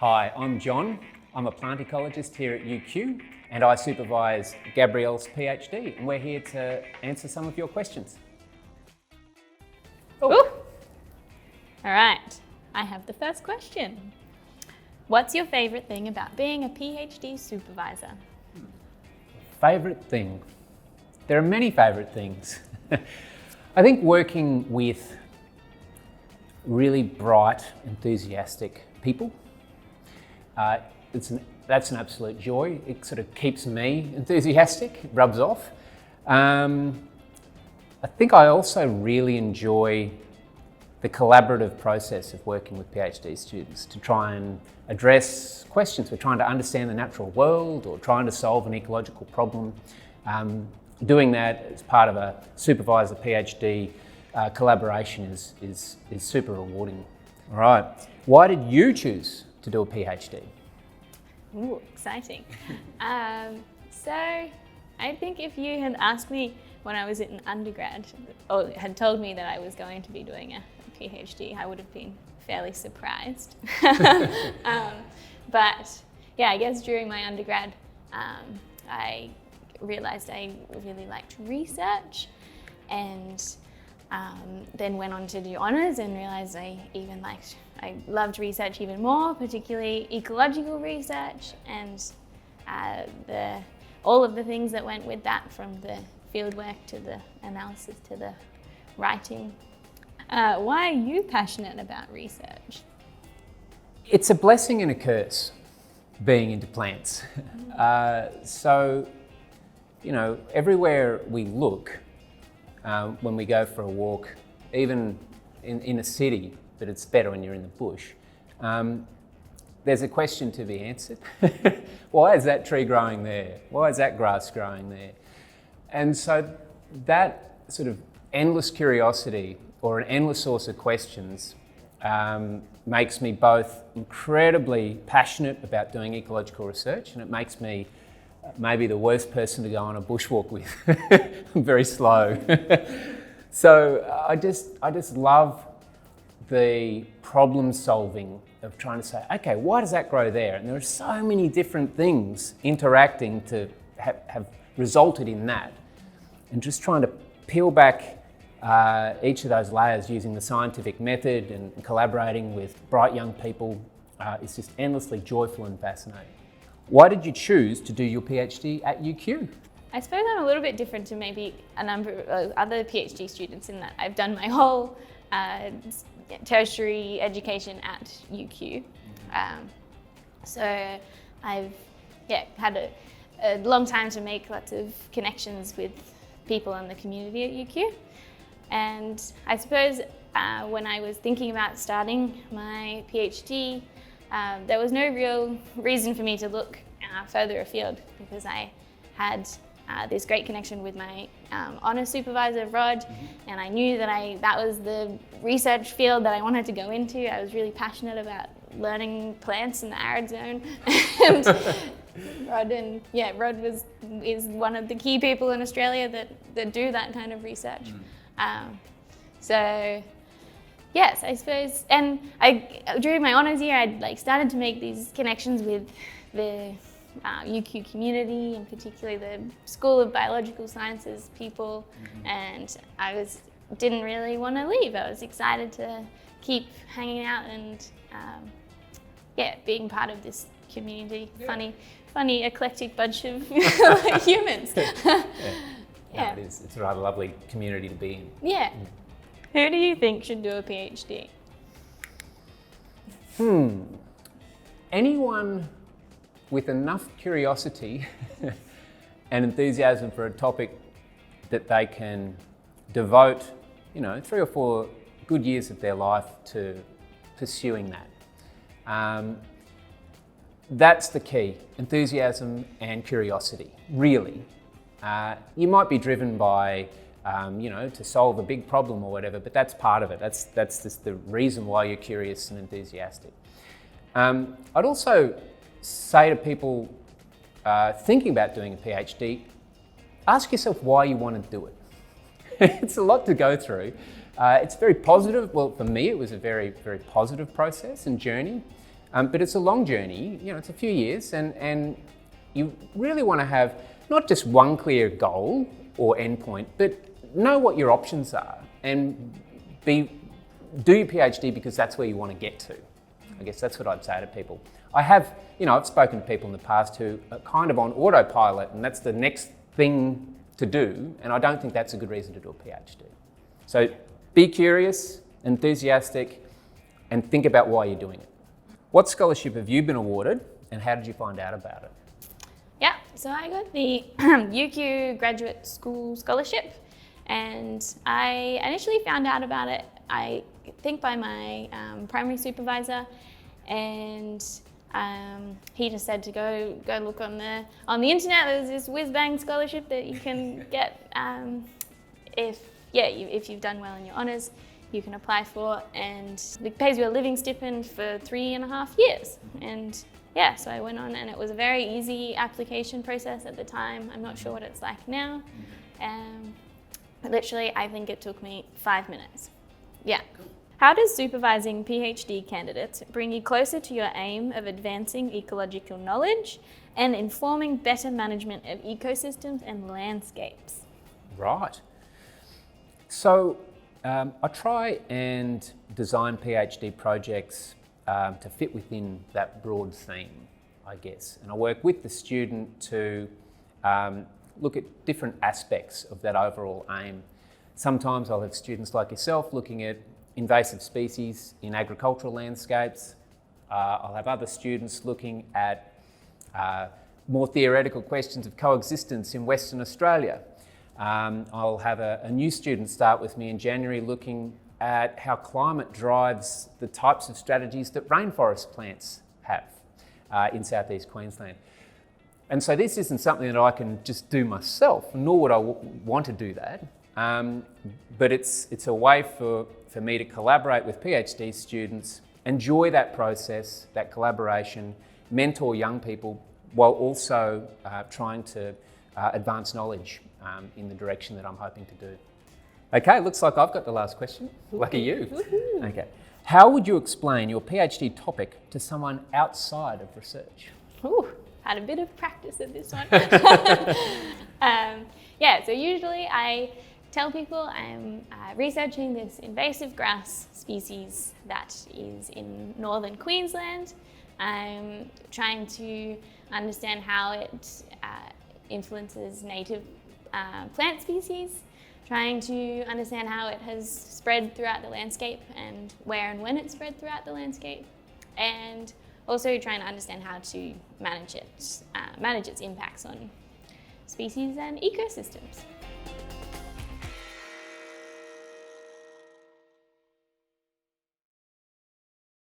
Hi, I'm John. I'm a plant ecologist here at UQ and I supervise Gabrielle's PhD, and we're here to answer some of your questions. Ooh. All right, I have the first question. What's your favourite thing about being a PhD supervisor? Favourite thing? There are many favourite things. I think working with really bright, enthusiastic people, that's an absolute joy. It sort of keeps me enthusiastic, it rubs off. I think I also really enjoy the collaborative process of working with PhD students to try and address questions. We're trying to understand the natural world or trying to solve an ecological problem. Doing that as part of a supervisor PhD collaboration is super rewarding. All right, why did you choose to do a PhD? Ooh, exciting. So I think if you had asked me when I was in undergrad, or had told me that I was going to be doing a PhD, I would have been fairly surprised. But yeah, I guess during my undergrad, I realised I really liked research, and then went on to do honours and realised I loved research even more, particularly ecological research and all of the things that went with that, from the fieldwork to the analysis to the writing. Why are you passionate about research? It's a blessing and a curse being into plants. So, you know, everywhere we look, when we go for a walk, even in a city, but it's better when you're in the bush, there's a question to be answered. Why is that tree growing there? Why is that grass growing there? And so that sort of endless curiosity, or an endless source of questions, makes me both incredibly passionate about doing ecological research, and it makes me maybe the worst person to go on a bushwalk with. I'm very slow. So I just love the problem solving of trying to say, okay, why does that grow there? And there are so many different things interacting to have resulted in that. And just trying to peel back each of those layers using the scientific method and collaborating with bright young people is just endlessly joyful and fascinating. Why did you choose to do your PhD at UQ? I suppose I'm a little bit different to maybe a number of other PhD students in that I've done my whole tertiary education at UQ. So I've had a long time to make lots of connections with people in the community at UQ. And I suppose when I was thinking about starting my PhD, there was no real reason for me to look further afield, because I had this great connection with my honours supervisor, Rod, and I knew that that was the research field that I wanted to go into. I was really passionate about learning plants in the arid zone. And Rod is one of the key people in Australia that do that kind of research. So yes, I suppose, and during my honours year, I'd started to make these connections with the UQ community, and particularly the School of Biological Sciences people, and I didn't really want to leave. I was excited to keep hanging out and being part of this community. Yeah. Funny eclectic bunch of humans. Yeah, it is. It's a rather lovely community to be in. Yeah. Who do you think should do a PhD? Anyone with enough curiosity and enthusiasm for a topic that they can devote, 3 or 4 good years of their life to pursuing that. That's the key, enthusiasm and curiosity, really. You might be driven by, to solve a big problem or whatever, but that's part of it. That's just the reason why you're curious and enthusiastic. I'd also say to people thinking about doing a PhD, ask yourself why you want to do it. It's a lot to go through. It's very positive. Well, for me, it was a very, very positive process and journey. But it's a long journey, it's a few years, and you really want to have not just one clear goal or endpoint, but know what your options are and do your PhD because that's where you want to get to. I guess that's what I'd say to people. I've spoken to people in the past who are kind of on autopilot and that's the next thing to do, and I don't think that's a good reason to do a PhD. So be curious, enthusiastic, and think about why you're doing it. What scholarship have you been awarded and how did you find out about it? Yeah, so I got the UQ Graduate School Scholarship, and I initially found out about it, I think by my primary supervisor, and he just said to go look on the internet. There's this whiz-bang scholarship that you can get if you've done well in your honours, you can apply for, and it pays you a living stipend for 3.5 years. And yeah, so I went on, and it was a very easy application process at the time. I'm not sure what it's like now. But literally, I think it took me 5 minutes. Yeah. How does supervising PhD candidates bring you closer to your aim of advancing ecological knowledge and informing better management of ecosystems and landscapes? Right. So I try and design PhD projects to fit within that broad theme, I guess. And I work with the student to look at different aspects of that overall aim. Sometimes I'll have students like yourself looking at invasive species in agricultural landscapes. I'll have other students looking at more theoretical questions of coexistence in Western Australia. I'll have a new student start with me in January looking at how climate drives the types of strategies that rainforest plants have in southeast Queensland. And so this isn't something that I can just do myself, nor would I want to do that. But it's a way for me to collaborate with PhD students, enjoy that process, that collaboration, mentor young people, while also trying to advance knowledge in the direction that I'm hoping to do. Okay, looks like I've got the last question. Lucky you. Okay. How would you explain your PhD topic to someone outside of research? Ooh, had a bit of practice at this one. So usually I tell people I'm researching this invasive grass species that is in northern Queensland. I'm trying to understand how it influences native plant species, trying to understand how it has spread throughout the landscape and where and when it spread throughout the landscape, and also trying to understand how to manage its impacts on species and ecosystems.